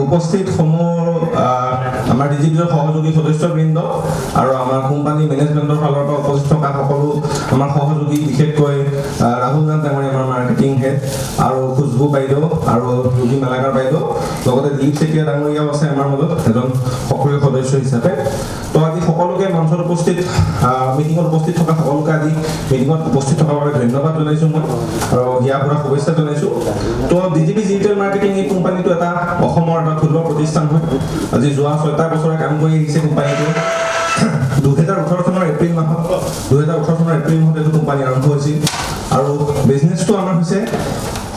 উপস্থিত সমূহ আমাৰ ডিজিটেল সহযোগী সদস্যবৃন্দ আৰু আমাৰ কোম্পানী মেনেজমেণ্টৰ ফালৰ পৰা উপস্থিত থকা সকলো আমাৰ সহযোগী, বিশেষকৈ ৰাহুল নাথ ডাঙৰীয়া আমাৰ মাৰ্কেটিং হেড, আৰু খুশবু বাইদেউ আৰু ৰুবি মেলাকাৰ বাইদেউ, লগতে দিলীপ চেতিয়া ডাঙৰীয়াও আছে আমাৰ মাজত এজন সক্ৰিয় সদস্য হিচাপে। তো আজি সকলোকে মঞ্চত উপস্থিত মিটিঙত উপস্থিত থকা সকলোকে আজি মিটিঙত উপস্থিত থকাৰ বাবে ধন্যবাদ জনাইছোঁ মই, আৰু ইয়াৰ পৰা শুভেচ্ছা জনাইছোঁ। তো ডিজিপি ডিজিটেল মাৰ্কেটিং এই কোম্পানীটো এটা অসমৰ এটা থলুৱা প্ৰতিষ্ঠান হয়। আজি যোৱা 6টা বছৰে কাম কৰি আহিছে কোম্পানীটোৱে। 2018 চনৰ এপ্ৰিল মাহত এইটো কোম্পানী আৰম্ভ হৈছিল, আৰু বিজনেছটো আমাৰ হৈছে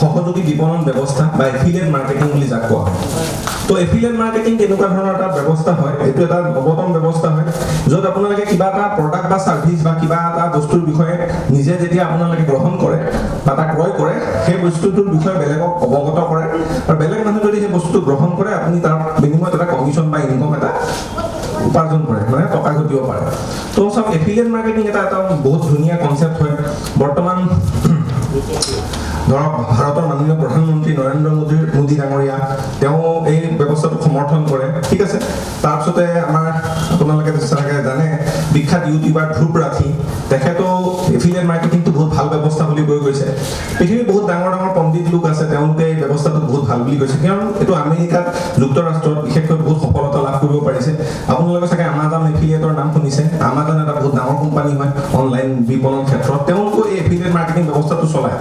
সহযোগী বিপণন ব্যৱস্থা বা এফিলিয়েট মাৰ্কেটিং বুলি যাক কোৱা হয়। তো এফিলিয়েট মাৰ্কেটিং কেনেকুৱা ধৰণৰ এটা ব্যৱস্থা হয়, এইটো এটা নৱতম ব্যৱস্থা হয়, য'ত আপোনালোকে কিবা এটা প্ৰডাক্ট বা ছাৰ্ভিচ বা কিবা এটা বস্তুৰ বিষয়ে নিজে যেতিয়া আপোনালোকে গ্ৰহণ কৰে বা তাক ক্ৰয় কৰে, সেই বস্তুটোৰ বিষয়ে বেলেগক অৱগত কৰে, আৰু বেলেগ মানুহে যদি সেই বস্তুটো গ্ৰহণ কৰে আপুনি তাৰ বিনিময়ত এটা কমিশ্যন বা ইনকম এটা উপাৰ্জন কৰে, মানে টকা ঘটিব পাৰে। তো চাওক, এফিলিয়েট মাৰ্কেটিং এটা বহুত ধুনীয়া কনচেপ্ট হয়। বৰ্তমান ধৰক ভাৰতৰ মাননীয় প্ৰধানমন্ত্ৰী নৰেন্দ্ৰ মোদী ডাঙৰীয়া তেওঁ এই ব্যৱস্থাটোক সমৰ্থন কৰে, ঠিক আছে। তাৰপিছতে আমাৰ আপোনালোকে চাগে জানে বিখ্যাত ইউটিউবাৰ ধ্ৰুৱ ৰাঠি, তেখেতো এফিলিয়েট মাৰ্কেটিংটো বহুত ভাল ব্যৱস্থা বুলি কৈ গৈছে। পৃথিৱীৰ বহুত ডাঙৰ ডাঙৰ পণ্ডিত লোক আছে, তেওঁলোকে এই ব্যৱস্থাটো বহুত ভাল বুলি কৈছে, কিয়নো এইটো আমেৰিকাত যুক্তৰাষ্ট্ৰত বিশেষকৈ বহুত সফলতা লাভ কৰিব পাৰিছে। আপোনালোকে চাগে আমাজন এফিলিয়েটৰ নাম শুনিছে। আমাজন এটা বহুত ডাঙৰ কোম্পানী হয় অনলাইন বিপণন ক্ষেত্ৰত, তেওঁলোকে এই এফিলিয়েট মাৰ্কেটিং ব্যৱস্থাটো চলায়।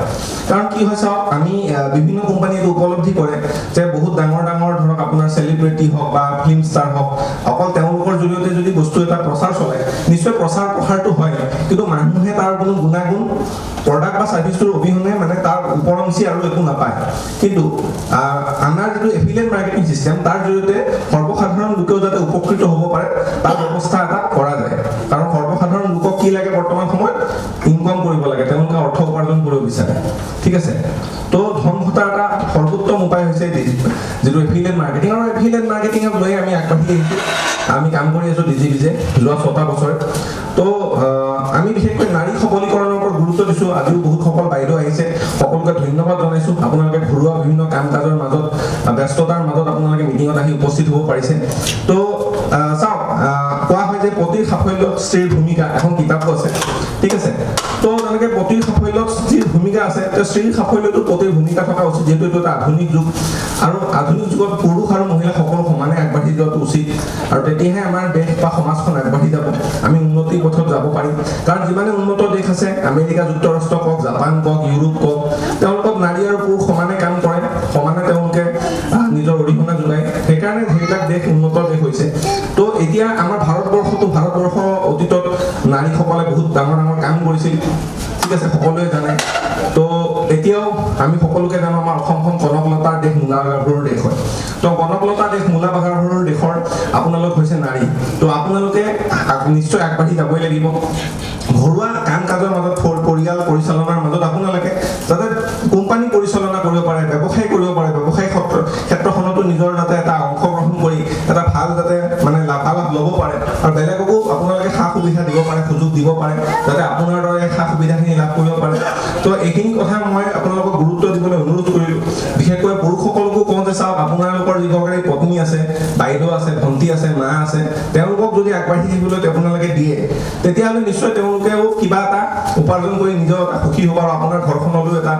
কাৰণ কি হয় চাওক, আমি বিভিন্ন কোম্পানীয়ে উপলব্ধি কৰে যে বহুত ডাঙৰ ডাঙৰ ধৰক আপোনাৰ চেলিব্ৰিটি হওক বা ফিল্ম ষ্টাৰ হওক, অকল তেওঁলোকৰ জৰিয়তে যদি বস্তু এটা প্ৰচাৰ চলায়, নিশ্চয় প্ৰচাৰ প্ৰসাৰটো হয়, কিন্তু মানুহে তাৰ কোনো গুণাগুণ প্ৰডাক্ট বা ছাৰ্ভিচটোৰ অবিহনে মানে তাৰ উপৰঞ্চি আৰু একো নাপায়। কিন্তু আমাৰ যিটো এফিলিয়েট মাৰ্কেটিং চিষ্টেম, তাৰ জৰিয়তে সৰ্বসাধাৰণ লোকেও যাতে উপকৃত হ'ব পাৰে তাৰ ব্যৱস্থা এটা কৰা যায়। কাৰণ সৰ্বসাধাৰণ লোকক কি লাগে, বৰ্তমান সময়ত ইনকম কৰিব লাগে, তেওঁলোকে অৰ্থ উপাৰ্জন কৰিব বিচাৰে, ঠিক আছে। তো ধন ঘটাৰ এটা সৰ্বোত্তম উপায় হৈছে যিটো এফিলিয়েট মাৰ্কেটিং, আৰু এফিলিয়েট মাৰ্কেটিঙক লৈ আমি আগবাঢ়ি আহিছোঁ। আমি কাম কৰি আছোঁ ডিজিপিজে যোৱা 6টা বছৰ। তো আমি বিশেষকৈ নাৰী সবলীকৰণৰ ওপৰত গুৰুত্ব দিছোঁ। আজিও বহুত সকল বাইদেউ আহিছে, সকলোকে ধন্যবাদ জনাইছোঁ। আপোনালোকে ঘৰুৱা বিভিন্ন কাম কাজৰ মাজত, ব্যস্ততাৰ মাজত আপোনালোকে মিটিঙত আহি উপস্থিত হ'ব পাৰিছে। তো চাওক, কোৱা হয় যে পতিৰ সাফল্যত স্ত্ৰীৰ ভূমিকা, এখন কিতাপো আছে, ঠিক আছে। তো তেনেকৈ পতিৰ সাফল্যত স্ত্ৰীৰ ভূমিকা আছে, তো স্ত্ৰীৰ সাফল্যতো পতিৰ ভূমিকা থকা উচিত, যিহেতু এইটো এটা আধুনিক যুগ, আৰু আধুনিক যুগত পুৰুষ আৰু মহিলা সকলো সমানে আগবাঢ়ি যোৱাটো উচিত, আৰু তেতিয়াহে আমাৰ দেশ বা সমাজখন আগবাঢ়ি যাব, আমি উন্নতিৰ পথত যাব পাৰিম। কাৰণ যিমানে উন্নত দেশ আছে, আমেৰিকা যুক্তৰাষ্ট্ৰ কওক, জাপান কওক, ইউৰোপ কওক, তেওঁলোকক নাৰী আৰু পুৰুষ সমানে কাম কৰে, সমানে তেওঁলোকে নিজৰ অৰিহণা যোগায়, সেইকাৰণে সেইবিলাক দেশ উন্নত দেশ হৈছে। তো এতিয়া আমাৰ ভাৰতবৰ্ষ অতীতত নাৰীসকলে বহুত ডাঙৰ ডাঙৰ কাম কৰিছিল, ঠিক আছে, সকলোৱে জানে। তো এতিয়াও আমি সকলোকে জানো আমাৰ অসমখন কনকলতাৰ দেশ, মূলা বাগানবোৰৰ দেশ হয়। তো কনকলতাৰ দেশ, মূলা বাগানবোৰৰ দেশৰ আপোনালোক হৈছে নাৰী। তো আপোনালোকে নিশ্চয় আগবাঢ়ি যাবই লাগিব। ঘৰুৱা কাম কাজৰ মাজত, পৰিয়াল পৰিচালনাৰ মাজত আপোনালোকে যাতে কোম্পানী পৰিচালনা কৰিব পাৰে, ব্যৱসায় কৰিব পাৰে, ব্যৱসায় ক্ষেত্ৰখনতো নিজৰ যাতে এটা অংশগ্ৰহণ কৰি এটা ভাল যাতে মানে লাভালাভ ল'ব পাৰে, আৰু বেলেগকো আপোনালোকে সা সুবিধা দিব পাৰে, সুযোগ দিব পাৰে, যাতে আপোনাৰ দৰে সা সুবিধাখিনি লাভ কৰিব পাৰে। তো এইখিনি কথা মই আপোনালোকক গুৰুত্ব দিবলৈ অনুৰোধ কৰিলোঁ। বিশেষকৈ পুৰুষসকলকো কওঁ যে চাওক, আপোনালোকৰ যিসকলে পত্নী আছে, বাইদেউ আছে, ভণ্টি আছে, মা আছে, তেওঁলোকক যদি আগবাঢ়ি আহিবলৈ আপোনালোকে দিয়ে, তেতিয়াহ'লে নিশ্চয় তেওঁলোকেও কিবা এটা উপাৰ্জন কৰি নিজৰ সুখী হ'ব, আৰু আপোনাৰ ঘৰখনলৈও এটা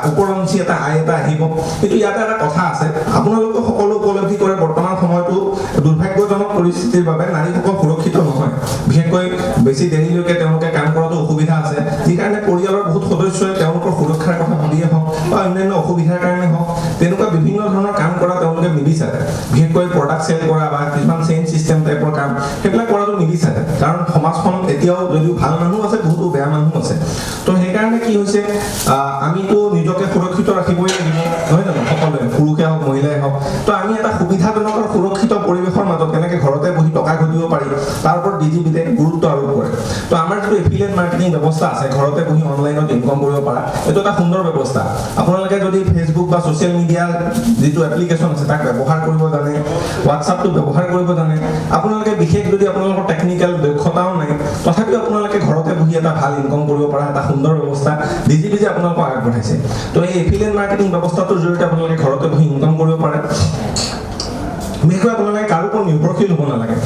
উপৰঞ্চি এটা আয় এটা আহিব। কিন্তু ইয়াতে এটা কথা আছে, আপোনালোকে সকলো উপলব্ধি কৰে বৰ্তমান সময়তো দুৰ্ভাগ্যজনক পৰিস্থিতিৰ বাবে নাৰীসকল সুৰক্ষিত নহয়। বিশেষকৈ বেছি দেৰিলৈকে তেওঁলোকে কাম কৰাটো অসুবিধা আছে, যি কাৰণে পৰিয়ালৰ বহুত সদস্যই তেওঁলোকৰ সুৰক্ষাৰ কথা ভাবিয়ে হওক বা অন্যান্য অসুবিধাৰ কাৰণে হওক, তেনেকুৱা বিভিন্ন ধৰণৰ কাম কৰা তেওঁলোকে নিবিচাৰে। বিশেষকৈ প্ৰডাক্ট চেল কৰা বা কিছুমান চেইন চিষ্টেম টাইপৰ কাম, সেইবিলাক কৰাটো নিবিচাৰে। কাৰণ সমাজখন এতিয়াও যদিও ভাল মানুহ আছে, বহুতো বেয়া মানুহ আছে। তো সেইকাৰণে কি হৈছে, আমিতো নিজকে সুৰক্ষিত ৰাখিবই লাগিব, নহয় জানো, সকলোৱে, পুৰুষে হওক মহিলাই হওক। তো আমি এটা সুবিধাজনক আৰু সুৰক্ষিত পৰিৱেশৰ মাজত কেনেকৈ ঘৰতে বহি টকা ঘটিব পাৰি, তাৰ ওপৰত ডিজিপিতে গুৰুত্ব আৰোপ কৰে। তো আমাৰ যিটো এফিলিয়েট মাৰ্কেটিং ব্যৱস্থা আছে, ঘৰতে বহি অনলাইনত ইনকম কৰিব পৰা, এইটো এটা সুন্দৰ ব্যৱস্থা। আপোনালোকে যদি ফেচবুক বা ছ'চিয়েল মিডিয়াৰ যিটো এপ্লিকেশ্যন আছে তাক ব্যৱহাৰ কৰিব জানে, হোৱাটছআপটো ব্যৱহাৰ কৰিব জানে, আপোনালোকে বিশেষ যদি আপোনালোকৰ টেকনিকেল দক্ষতাও নাই, তথাপিও আপোনালোকে ঘৰতে বহি এটা ভাল ইনকম কৰিব পৰা এটা সুন্দৰ ব্যৱস্থা ডিজিপি যে আপোনালোকক আগবঢ়াইছে। তো এই এফিলিয়েট মাৰ্কেটিং ব্যৱস্থাটোৰ জৰিয়তে আপোনালোকে ঘৰতে বহি ইনকম কৰিব পাৰে। বিশেষকৈ আপোনালোকে কাৰো ওপৰত নিৰ্ভৰশীল হ'ব নালাগে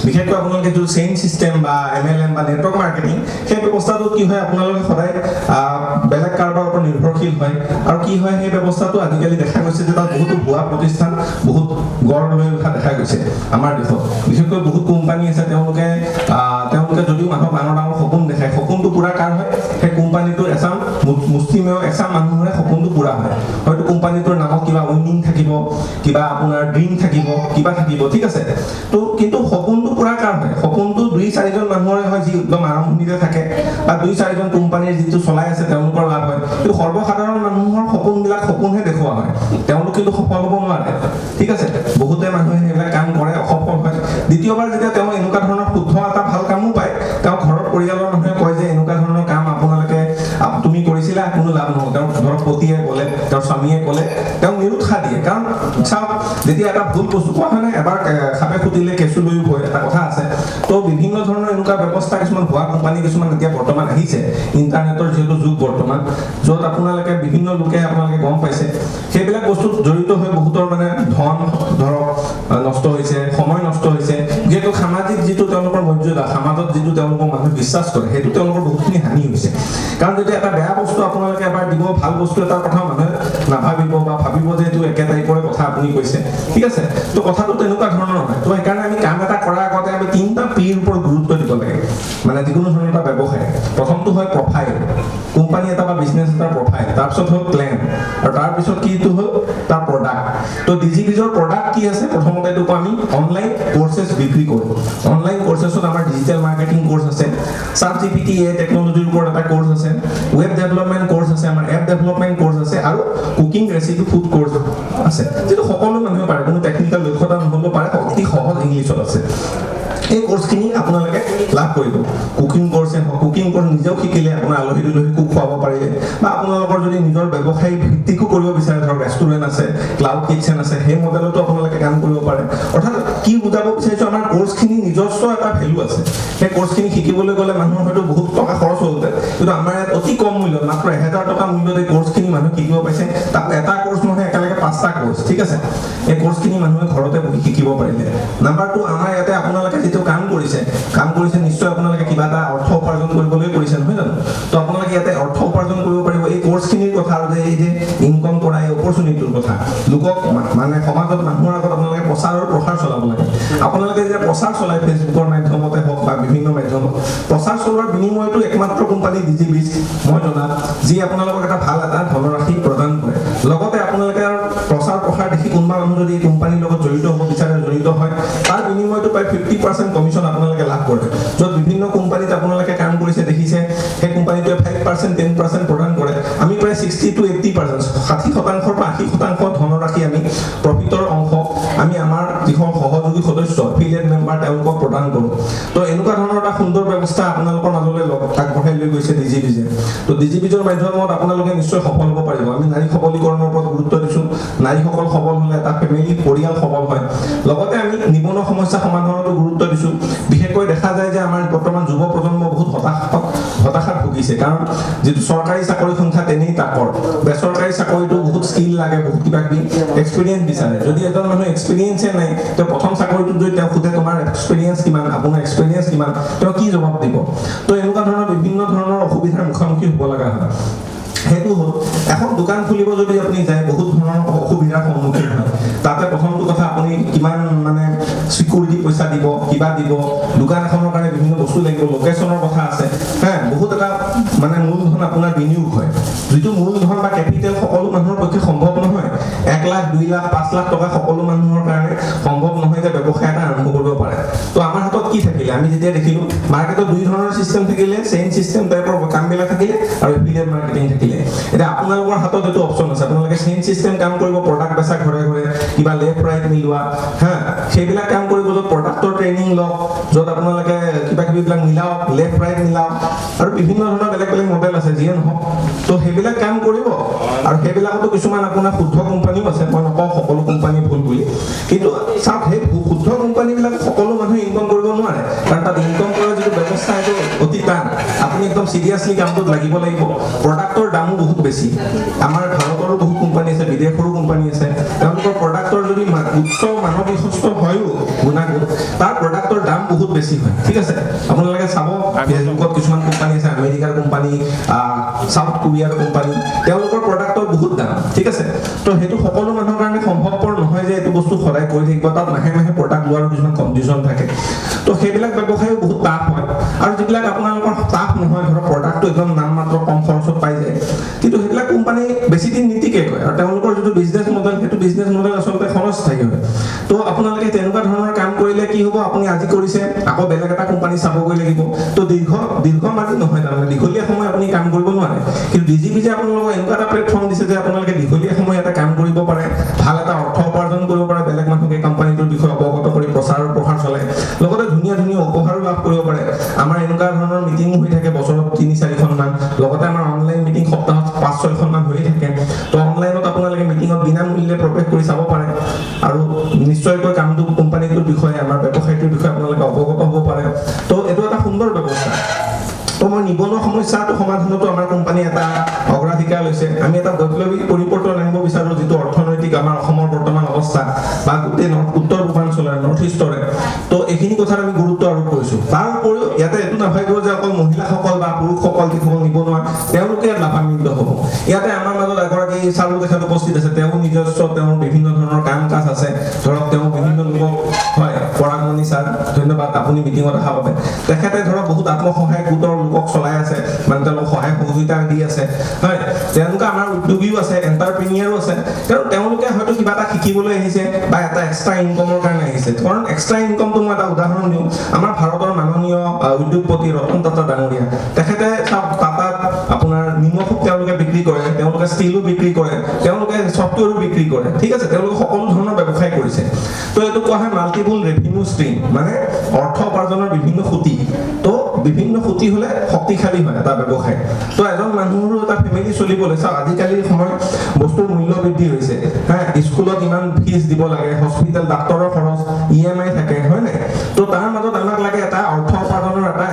বিশেষকৈ আপোনালোকে যিটো চেইন চিষ্টেম বা MLM বা নেটৱৰ্ক মাৰ্কেটিং সেই ব্যৱস্থাটো কি হয় আপোনালোকে সদায় বেলেগ কাৰোবাৰ ওপৰত নিৰ্ভৰশীল হয় আৰু কি হয় সেই ব্যৱস্থাটো আজিকালি দেখা গৈছে যে তাত বহুতো ভুৱা প্ৰতিষ্ঠান বহুত গঢ় লৈ উঠা দেখা গৈছে আমাৰ দেশত বিশেষকৈ বহুত কোম্পানী আছে তেওঁলোকে যদিও মানুহক ডাঙৰ ডাঙৰ সপোন দেখায় সপোনটো পুৰা কাৰ হয় সেই কোম্পানীটোৰ এচাম মুষ্টিমেয় এচাম মানুহৰে সপোনটো পুৰা হয় হয়তো কোম্পানীটোৰ নামত কিবা উইনিং থাকিব কিবা আপোনাৰ ড্ৰিম থাকিব কিবা থাকিব ঠিক আছে তো কিন্তু সপোনটো পুৰা কাৰ হয় সপোনটো 2-4জন মানুহৰে হয় যি একদম আৰম্ভণিতে থাকে বা 2-4জন কোম্পানীৰ যিটো চলাই আছে তেওঁলোকৰ লাভ হয় কিন্তু সৰ্বসাধাৰণ মানুহৰ সপোনবিলাক সপোনহে দেখুওৱা হয় তেওঁলোক কিন্তু সফল হ'ব নোৱাৰে ঠিক আছে বহুতে মানুহে সেইবিলাক কাম কৰে অসফল হয় দ্বিতীয়বাৰ যেতিয়া তেওঁ এনেকুৱা ধৰণৰ শুদ্ধ এটা ভাল কামো পায় তেওঁ ঘৰৰ পৰিয়ালৰ মানুহে কয় যে এনেকুৱা ধৰণৰ কাম আপোনালোকে তুমি কৰিছিলা কোনো লাভ নহ'ল তেওঁৰ ধৰক পতিয়ে ক'লে তেওঁৰ স্বামীয়ে ক'লে তেওঁ নিৰুৎসাহ দিয়ে কাৰণ চাওক যেতিয়া এটা ভুল বস্তু কোৱা হয় এবাৰ খাপে খুটিলে কেঁচু লৈও হয় এটা কথা আছে তো বিভিন্ন ধৰণৰ এনেকুৱা ব্যৱস্থা কিছুমান ভুৱা কোম্পানী কিছুমান এতিয়া বৰ্তমান আহিছে ইণ্টাৰনেটৰ যিহেতু যুগ বৰ্তমান য'ত আপোনালোকে বিভিন্ন লোকে আপোনালোকে গম পাইছে সেইবিলাক বস্তুত জড়িত হৈ বহুতৰ মানে ধন ধৰক নষ্ট হৈছে সময় নষ্ট হৈছে যিহেতু সামাজিক যিটো তেওঁলোকৰ মৰ্যাদা সমাজত যিটো তেওঁলোকৰ মানুহে বিশ্বাস কৰে সেইটো তেওঁলোকৰ বহুতখিনি হানি হৈছে কাৰণ যদি এটা বেয়া বস্তু আপোনালোকে এবাৰ দিব ভাল বস্তু এটাৰ কথা মানুহে নাভাবিব বা ভাবিব যে এইটো একে টাইপৰে কথা আপুনি কৈছে ঠিক আছে তো কথাটো তেনেকুৱা ধৰণৰ নহয় তো সেইকাৰণে আমি কাম এটা কৰাৰ আগতে আমি 3টা পিৰ ওপৰত গুৰুত্ব দিব লাগে মানে যিকোনো ধৰণৰ এটা ব্যৱসায় প্ৰথমটো হয় প্ৰফাইল কোম্পানী এটা বা বিজনেছ এটাৰ প্ৰফাইল তাৰপিছত হ'ল প্লেন আৰু তাৰপিছত কিটো হ'ল তাৰ প্ৰডাক্ট তো ডিজিবিজৰ প্ৰডাক্ট কি আছে প্ৰথমতে এইটো আমি অনলাইন কোৰ্চেছ বিক্ৰী কৰোঁ অনলাইন কোৰ্চেছত আমাৰ ডিজিটেল মাৰ্কেটিং কোৰ্চ আছে ChatGPT টেকনলজিৰ ওপৰত এটা কোৰ্চ আছে ৱেব ডেভেলপমেণ্ট কোৰ্চ আছে আমাৰ এপ ডেভেলপমেণ্ট কোৰ্চ আছে আৰু কুকিং ৰেচিপি ফুড কোৰ্চ আছে যিটো সকলো মানুহে পাৰে কোনো টেকনিকেল দক্ষতা নহ'ব পাৰে অতি সহজ ইংলিছত আছে এই কোৰ্সখিনি আপোনালোকে লাভ কৰিব কুকিং কোৰ্স কুকিং কোৰ্স নিজেও শিকিলে আপোনাৰ আলহী দুলহী কুক খুৱাব পাৰিলে বা আপোনালোকৰ যদি নিজৰ ব্যৱসায় ভিত্তিকো কৰিব বিচাৰে ধৰক ৰেষ্টুৰেণ্ট আছে ক্লাউড কিচেন আছে সেই মডেলতো আপোনালোকে কাম কৰিব পাৰে অৰ্থাৎ কি বুজাব বিচাৰিছো আমাৰ কোৰ্সখিনি নিজস্ব এটা ভ্যালু আছে সেই কোৰ্সখিনি শিকিবলৈ গ'লে মানুহৰ হয়তো বহুত টকা খৰচ হ'লতে কিন্তু আমাৰ ইয়াত অতি কম মূল্যত মাত্ৰ 1000 টকা মূল্যত এই কোৰ্সখিনি মানুহ শিকিব পাইছে তাক এটা কোৰ্স নহয় একেলগে 5টা কোৰ্স ঠিক আছে এই কোৰ্সখিনি মানুহে ঘৰতে বহি শিকিব পাৰিলে নাম্বাৰ 2 আমাৰ ইয়াতে আপোনালোকে যেটো কাম কৰিছে নিশ্চয় আপোনালোকে কিবা এটা অৰ্থ উপাৰ্জন কৰিবলৈ কৰিছে নহয় জানো তো আপোনালোকে ইয়াতে অৰ্থ উপাৰ্জন কৰিব পাৰিব এই কোৰ্সখিনিৰ কথা আৰু এই যে ইনকাম কৰা এই অপৰচুনিটিৰ কথা লোকক মানে সমাজত মানুহৰ আগত আপোনালোকে প্ৰচাৰ চলাব লাগে আপোনালোকে যে প্ৰচাৰ চলাই ফেচবুকৰ মাধ্যমতে হওক বা বিভিন্ন মাধ্যমত প্ৰচাৰ চলোৱাৰ বিনিময়তো একমাত্ৰ কোম্পানী ডিজিবিজ মই জনাত যি আপোনালোকক এটা ভাল এটা ধনৰাশি প্ৰদান কৰে লগতে আপোনালোকে প্ৰচাৰ দেখি কোনোবা মানুহ যদি এই কোম্পানীৰ লগত জড়িত হ'ব বিচাৰে জড়িত হয় তাৰ বিনিময়তো প্ৰায় 50% কমিশন আপোনালোকে লাভ কৰে য'ত বিভিন্ন কোম্পানীত আপোনালোকে কাম কৰিছে দেখিছে সেই কোম্পানীটোৱে 5% 10% প্ৰদান কৰে আমি প্ৰায় 60 to 80% 60% পৰা 80% ধনৰাশি আমি প্ৰফিটৰ অংশ আমি আমাৰ যিখন সহযোগী সদস্য এফিলিয়েট মেম্বাৰ তেওঁলোকক প্ৰদান কৰোঁ তো এনেকুৱা ধৰণৰ এটা সুন্দৰ ব্যৱস্থা আপোনালোকৰ মাজলৈ আগবঢ়াই লৈ গৈছে ডিজিবিজে তো ডিজিবিজৰ মাধ্যমত আপোনালোকে নিশ্চয় সফল হ'ব পাৰিব আমি নাৰী সবলীকৰণৰ ওপৰত গুৰুত্ব দিছোঁ নাৰীসকল সবল হ'লে এটা ফেমিলি পৰিয়াল সবল হয় লগতে আমি নিবনুৱা সমস্যা সমাধানতো গুৰুত্ব দিছোঁ বিশেষকৈ দেখা যায় যে আমাৰ বৰ্তমান যুৱ প্ৰজন্ম বহুত হতাশাত ভুগিছে কাৰণ যেটো চৰকাৰী চাকৰি সংখ্যা তেনেই তাকৰ বেচৰকাৰী চাকৰিটো বহুত স্কিল লাগে বহুত কিবা কিবি এক্সপেৰিয়েন্স বিচাৰে যদি এজন মানুহ এক্সপেৰিয়েন্সে নাই তো প্ৰথম চাকৰিটো যদি তেওঁ খুদে তোমাৰ এক্সপেৰিয়েন্স কিমান আপোনাৰ এক্সপেৰিয়েন্স কিমান তেওঁ কি জবাব দিব তো এনেকুৱা ধৰণৰ বিভিন্ন ধৰণৰ অসুবিধাৰ মুখামুখি হ'ব লগা হয় হেতু হ'ল এখন দোকান খুলিব যদি আপুনি যায় বহুত ধৰণৰ অসুবিধাৰ সন্মুখীন হয় তাতে প্ৰথমটো কথা আপুনি কিমান মানে সিকিউৰিটি পইচা দিব কিবা দিব দোকান এখনৰ কাৰণে বিভিন্ন বস্তু লাগিব লোকেশনৰ কথা আছে হ্যাঁ বহুত এটা মানে মূলধন আপোনাৰ বিনিয়োগ হয় যিটো মূলধন বা ক্যাপিটেল সকলো মানুহৰ পক্ষে সম্ভৱ নহয় 1 লাখ 2 লাখ 5 লাখ টকা সকলো মানুহৰ কাৰণে সম্ভৱ নহয় যে ব্যৱসায় এটা আৰম্ভ কৰিব পাৰে তো আমাৰ হাতত কি থাকিলে আমি যেতিয়া দেখিলো মাৰ্কেটত দুই ধৰণৰ সিস্টেম থাকিলে চেইন সিস্টেম টাইপৰ কামবিলাক থাকিলে আৰু এফিলিয়েট মাৰ্কেটিং থাকিলে এটা আপোনালোকৰ হাতত এটো অপচন আছে আপোনালোকে চেইন সিস্টেম কাম কৰিব প্ৰডাক্ট বেচা ঘৰে ঘৰে কিবা লেফট ৰাইট মিলোৱা হ্যাঁ সেইবিলাক কাম কৰিব য'ত প্ৰডাক্টৰ ট্ৰেইনিং লওক য'ত আপোনালোকে কিবা কিবিবিলাক মিলাওক লেফট ৰাইট মিলাওক আৰু বিভিন্ন ধৰণৰ বেলেগ বেলেগ মডেল আছে যিয়ে নহওক তো সেইবিলাক কাম কৰিব আৰু সেইবিলাকতো কিছুমান আপোনাৰ শুদ্ধ কোম্পানীও আছে মই নকওঁ সকলো কোম্পানী ভুল বুলি কিন্তু চাওক সেই শুদ্ধ কোম্পানীবিলাক সকলো মানুহে ইনকাম কৰিব নোৱাৰে কাৰণ তাত ইনকাম কৰাৰ যিটো ব্যৱস্থা এইটো অতি টান আপুনি একদম সিৰিয়াছলি কামটোত লাগিব লাগিব প্ৰডাক্টৰ দামো বহুত বেছি আমাৰ ভাৰতৰো বহুত কোম্পানী আছে বিদেশৰো কোম্পানী আছে তেওঁলোকৰ প্ৰডাক্টৰ যদি উচ্চ মানৱিকস্ত হয়ও গুণাগুণ তাৰ প্ৰডাক্টৰ দাম বহুত বেছি হয় ঠিক আছে আপোনালোকে চাব ফেচবুকত কিছুমান কোম্পানী আছে আমেৰিকাৰ কোম্পানী সাউথ কোৰিয়াৰ কোম্পানী তেওঁলোকৰ প্ৰডাক্টৰ বহুত দাম ঠিক আছে তো হেতু সকলো মানুহৰ কাৰণে সম্ভৱপৰ নহয় যে এইটো বস্তু সদায় কৰি থাকিব তাত মাহে মাহে প্ৰডাক্ট লোৱাৰ কিছুমান কণ্ডিশ্যন থাকে তো সেইবিলাক ব্যৱসায় বহুত টাফ হয় আৰু যিবিলাক আপোনালোকৰ টাফ নহয় ধৰক প্ৰডাক্টটো একদম নাম মাত্ৰ কম খৰচত পাই যায় কিন্তু সেইবিলাক কোম্পানী বেছি দিন নীতিকে কয় আৰু তেওঁলোকৰ যিটো বিজনেছ মডেল সেইটো বিজনেছ মডেল আচলতে ক্ষণস্থায়ী হয় তো আপোনালোকে তেনেকুৱা ধৰণৰ কাম কৰিলে কি হ'ব আপুনি আজি কৰিছে আকৌ বেলেগ এটা কোম্পানী চাবগৈ লাগিব তো দীৰ্ঘম্যাদী নহয় তাৰমানে দীঘলীয়া সময় আপুনি কাম কৰিব নোৱাৰে কিন্তু ডিজিপি যে আপোনালোকক এনেকুৱা এটা প্লেটফৰ্ম দিছে যে আপোনালোকে দীঘলীয়া সময় এটা কাম কৰিব পাৰে ভাল এটা অৰ্থ উপাৰ্জন কৰিব পাৰে বেলেগ মানুহকে কোম্পানীটোৰ বিষয়ে অৱগত কৰি প্ৰচাৰ প্ৰসাৰ চলাই লগতে ধুনীয়া ধুনীয়া উপহাৰো লাভ কৰিব পাৰে আমাৰ এনেকুৱা ধৰণৰ মিটিং হৈ থাকে বছৰত 3-4খন মান লগতে আমাৰ অনলাইন মিটিং সপ্তাহত 5-6খন মান হৈ থাকে তো অনলাইনত আপোনালোকে মিটিঙত বিনামূল্যে প্ৰৱেশ কৰি চাব পাৰে আৰু নিশ্চয়কৈ কামটো কোম্পানীটোৰ বিষয়ে আমাৰ ব্যৱসায়টোৰ বিষয়ে আপোনালোকে অৱগত হ'ব পাৰে তো এইটো এটা সুন্দৰ ব্যৱস্থা তো মই নিবনুৱা সমস্যাটো সমাধানতো আমাৰ কোম্পানী এটা অগ্ৰাধিকাৰ লৈছে আমি এটা বৈপ্লৱিক পৰিৱৰ্তন আনিব বিচাৰো যিটো অৰ্থনৈতিক আমাৰ অসমৰ বৰ্তমান অৱস্থা বা গোটেই উত্তৰ পূৰ্বাঞ্চলৰ নৰ্থ ইষ্টৰে তো এইখিনি কথাত আমি গুৰুত্ব আৰোপ কৰিছো তাৰ উপৰিও ইয়াতে এইটো নাভাবিব যে অকল মহিলাসকল বা পুৰুষসকল যিসকল নিবনুৱা তেওঁলোকে লাভান্বিত হ'ব ইয়াতে আমাৰ মাজত এগৰাকী চাৰু তেখেত উপস্থিত আছে তেওঁ নিজস্ব তেওঁৰ বিভিন্ন ধৰণৰ কাম কাজ আছে ধৰক তেওঁ বিভিন্ন লোকক হয় পৰাগমণি ছাৰ ধন্যবাদ আপুনি মিটিঙত অহা বাবে তেখেতে ধৰক বহুত আত্মসহায়ক গোটৰ লোকক চলাই আছে মানে তেওঁলোক সহায় সহযোগিতা দি আছে হয় তেওঁলোকে আমাৰ উদ্যোগীও আছে এণ্টাৰপ্ৰিনিয়াৰো আছে তেওঁলোকে হয়তো কিবা এটা শিকিবলৈ আহিছে বা এটা এক্সট্ৰা ইনকামৰ কাৰণে আহিছে কাৰণ এক্সট্ৰা ইনকামটো মই এটা উদাহৰণ দিওঁ আমাৰ ভাৰতৰ মাননীয় উদ্যোগপতি ৰতন টাটা ডাঙৰীয়া তেখেতে টাটাত আপোনাৰ নিমখো তেওঁলোকে বিক্ৰী কৰে তেওঁলোকে ষ্টিলো বিক্ৰী কৰে তেওঁলোকে ছফ্টৱেৰো বিক্ৰী কৰে ঠিক আছে তেওঁলোকে সকলো ধৰণৰ ব্যৱসায় কৰিছে তো এইটো কোৱা হয় মাল্টিপল ৰেভিনিউ ষ্ট্ৰীম মানে অৰ্থ উপাৰ্জনৰ বিভিন্ন খুঁটি তো বিভিন্ন খুঁটি হলে শক্তিশালী হয় এটা ব্যৱসায় তো এজন মানুহৰো এটা ফেমিলি চলিবলৈ চাওক আজিকালিৰ সময়ত বস্তুৰ মূল্য বৃদ্ধি হৈছে হ্যাঁ স্কুলত ইমান ফিজ দিব লাগে হস্পিটেল ডাক্তৰৰ খৰচ EMI থাকে হয় নাই তো তাৰ মাজত আমাক লাগে এটা অৰ্থ উপাৰ্জনৰ এটা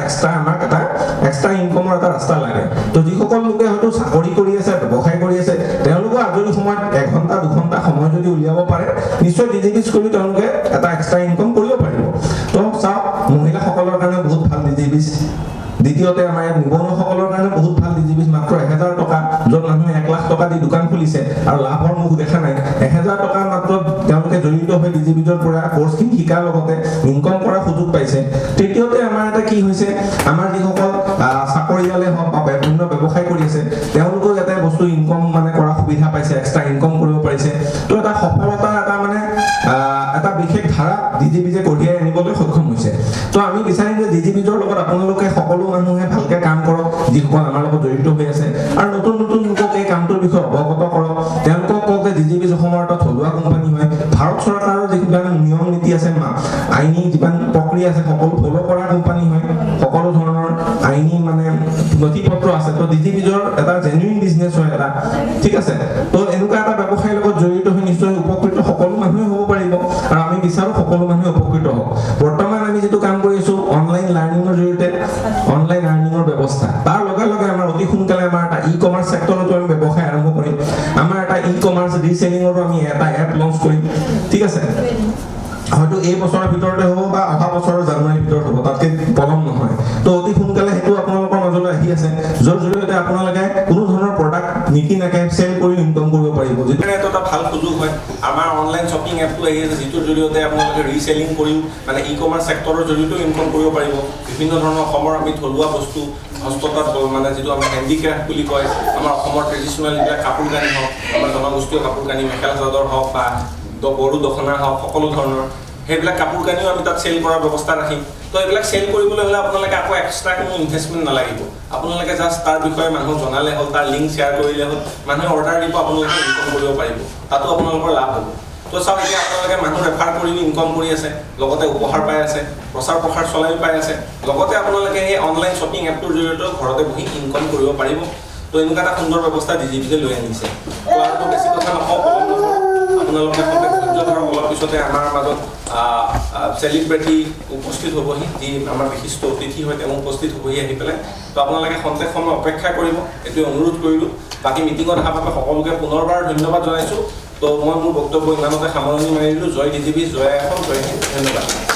এক্সট্ৰা ইনকামৰ এটা ৰাস্তা লাগে তো যিসকল লোকে হয়তো চাকৰি কৰি আছে ব্যৱসায় কৰি আছে তেওঁলোকৰ আজৰি সময়ত 1 ঘণ্টা 2 ঘণ্টা সময় যদি উলিয়াব পাৰে নিশ্চয় ডিজিবিজ কৰি তেওঁলোকে এটা এক্সট্ৰা ইনকাম কৰিব পাৰিব তো চাওক মহিলাসকলৰ কাৰণে বহুত ভাল ডিজিবিজ দ্বিতীয়তে আমাৰ নিবনুৱাসকলৰ কাৰণে বহুত ভাল ডিজিবিজ মাত্ৰ 1000 টকা য'ত মানুহে 1 লাখ টকা দি দোকান খুলিছে আৰু লাভৰ মুখ দেখা নাই 1000 টকা মাত্ৰ তেওঁলোকে জড়িত হৈ ডিজিবিজৰ পৰা কোৰ্সখিনি শিকাৰ লগতে ইনকাম কৰাৰ সুযোগ পাইছে তৃতীয়তে আমাৰ এটা কি হৈছে আমাৰ যিসকল চাকৰিয়ালে হওক বা বিভিন্ন ব্যৱসায় কৰি আছে তেওঁলোকেও যাতে বস্তু ইনকাম মানে কৰা সুবিধা পাইছে এক্সট্ৰা ইনকাম কৰিব পাৰিছে তো এটা সফলতা এটা মানে এটা বিশেষ ধাৰা ডিজিবিজে কঢ়িয়াই আনিবলৈ সক্ষম হৈছে তো আমি বিচাৰিম যে ডিজিবিজৰ লগত আপোনালোকে সকলো মানুহে ভালকে কাম কৰক যিসকল আমাৰ লগত জড়িত হৈ আছে আৰু নতুন নতুন লোকক এই কামটোৰ বিষয়ে অৱগত কৰক তেওঁলোকক কওক যে ডিজিবিজ অসমৰ এটা থলুৱা কোম্পানী হয় ভাৰত চৰকাৰৰ যিবিলাক নিয়ম নীতি আছে আইনী যিমান প্ৰক্ৰিয়া আছে সকলো ফলো কৰা কোম্পানী হয় সকলো ধৰণৰ আইনী মানে নথিপত্ৰ আছে তো ডিজিবিজৰ এটা জেনুইন বিজনেছ হয় এটা ঠিক আছে তো এনেকুৱা এটা ব্যৱসায়ৰ লগত জড়িত হৈ নিশ্চয় উপকৃত সকলো মানুহে হ'ব পাৰিব আৰু আমি বিচাৰো সকলো মানুহে উপকৃত হওক বৰ্তমান আমি যেটো কাম কৰি আছো অনলাইন লাৰ্নিঙৰ জৰিয়তে অনলাইন লাৰ্নিঙৰ ব্যৱস্থা তাৰ লগে লগে আমাৰ অতি সোনকালে আমাৰ এটা ই-কমাৰ্চ সেক্টৰতো আমি ব্যৱসায় আৰম্ভ কৰিম আমাৰ এটা ই-কমাৰ্চ ৰিসেলিঙৰো আমি এটা এপ লঞ্চ কৰিম ঠিক আছে হয়তো এই বছৰৰ ভিতৰতে হ'ব বা অহা বছৰৰ জানুৱাৰীৰ ভিতৰত হ'ব তাতকৈ পলম নহয় তো অতি সোনকালে সেইটো আপোনালোকৰ মাজলৈ আহি আছে য'ৰ জৰিয়তে আপোনালোকে কোনো ধৰণৰ প্ৰডাক্ট নিকিনাকে চেল কৰি ইনকাম কৰিব পাৰিব যিটো এটা ভাল সুযোগ হয় আমাৰ অনলাইন শ্বপিং এপটো আহি আছে যিটোৰ জৰিয়তে আপোনালোকে ৰিসেলিং কৰিও মানে ই-কমাৰ্চ সেক্টৰৰ জৰিয়তেও ইনকাম কৰিব পাৰিব বিভিন্ন ধৰণৰ অসমৰ আমি থলুৱা বস্তু হস্ততাঁত মানে যিটো আমি হেণ্ডিক্ৰাফ্ট বুলি কয় আমাৰ অসমৰ ট্ৰেডিশ্যনেল এইবিলাক কাপোৰ কানি হওক আমাৰ জনগোষ্ঠীয় কাপোৰ কানি মেখেলা চাদৰ হওক বা বড়ো দখনা হওক সকলো ধৰণৰ সেইবিলাক কাপোৰ কানিও আমি তাত চেল কৰাৰ ব্যৱস্থা ৰাখিম তো এইবিলাক চেল কৰিবলৈ হ'লে আপোনালোকে আকৌ এক্সট্ৰা কোনো ইনভেষ্টমেণ্ট নালাগিব আপোনালোকে জাষ্ট তাৰ বিষয়ে মানুহক জনালে হ'ল তাৰ লিংক শ্বেয়াৰ কৰিলে হ'ল মানুহে অৰ্ডাৰ দিব আপোনালোকে ইনকাম কৰিব পাৰিব তাতো আপোনালোকৰ লাভ হ'ব তো চাওক এতিয়া আপোনালোকে মানুহ ৰেফাৰ কৰি ইনকাম কৰি আছে লগতে উপহাৰ পাই আছে প্ৰচাৰ প্ৰসাৰ চলাই পাই আছে লগতে আপোনালোকে এই অনলাইন শ্বপিং এপটোৰ জৰিয়তে ঘৰতে বহি ইনকাম কৰিব পাৰিব তো এনেকুৱা এটা সুন্দৰ ব্যৱস্থা ডিজিবিজে লৈ আনিছে তো আৰু বেছি কথা নকওঁ আপোনালোকে অলপ পিছতে আমাৰ মাজত চেলিব্ৰিটি উপস্থিত হ'বহি যি আমাৰ বিশিষ্ট অতিথি হয় তেওঁ উপস্থিত হ'বহি আহি পেলাই তো আপোনালোকে খন্তেক সময় অপেক্ষা কৰিব এইটোৱে অনুৰোধ কৰিলোঁ বাকী মিটিঙত অহাৰ বাবে সকলোকে পুনৰবাৰ ধন্যবাদ জনাইছোঁ তো মই মোৰ বক্তব্য ইমানতে সামৰণি মাৰিলোঁ। জয় DGP, জয় অসম, জয় হিন্দ, ধন্যবাদ।